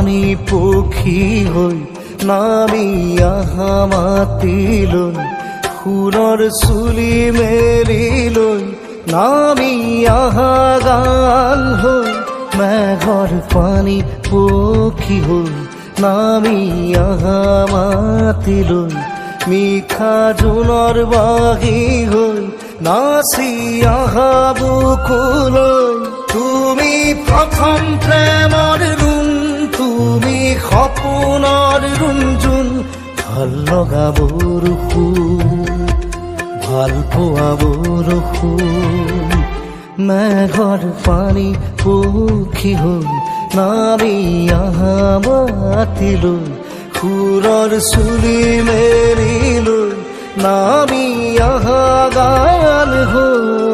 পানী পক্ষী হৈ নামি আহা মাতিলৈ সোণৰ চুলি মেলি লৈ নামি আহা গান হৈ মেঘৰ পানী পক্ষী হৈ নামি আহা মাতিলৈ মিঠা জোনৰ বাগি হৈ নাচি আহা বুকুলৈ তুমি প্ৰথম প্ৰেমৰ ৰুণ তুমি সপোনৰ ৰুণজোন ভাল লগা বৰষুণ ভাল পোৱা বৰষুণ মেঘৰ পানী পক্ষী হৈ নামি আহা মাতিলৈ সুৰৰ চুলি মেলি লৈ নামি আহা গান হৈ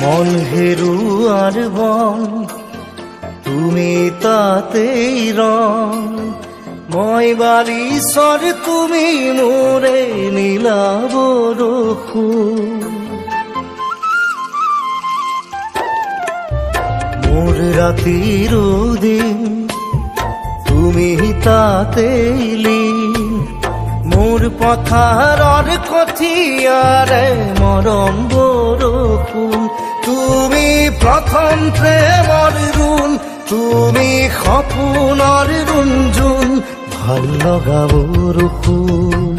মন হেৰুৱাৰ বন তুমি তাতেই ৰং মই বালিচৰ তুমি মোৰে নীলা বৰষুণ মোৰ ৰাতিৰ দিন তুমি তাতেই লীন মোৰ পথাৰৰ কঠীয়াৰে মৰম বৰষুণ তুমি প্ৰথম প্ৰেমৰ ৰুণ তুমি সপোনৰ ৰুণজোন ভাল লগা বৰষুণ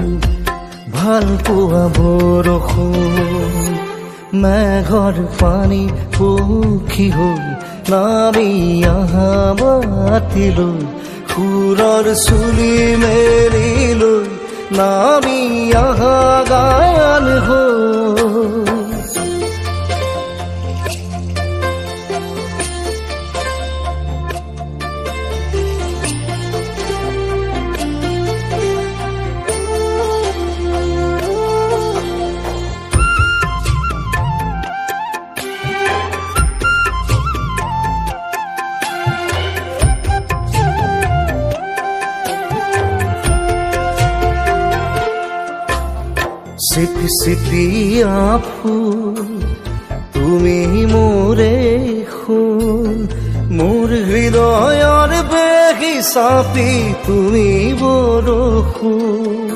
ভাল পোৱা বৰষুণ মেঘৰ পানী পক্ষী হৈ নামি আহা মাতিলৈ সুৰৰ চুলি মেলি লৈ নামি আহা গান হৈ চিপি চিপিয়া ফুল তুমি মোৰে খুন মোৰ হৃদয়ৰ বেগি চাপি তুমি বৰষুণ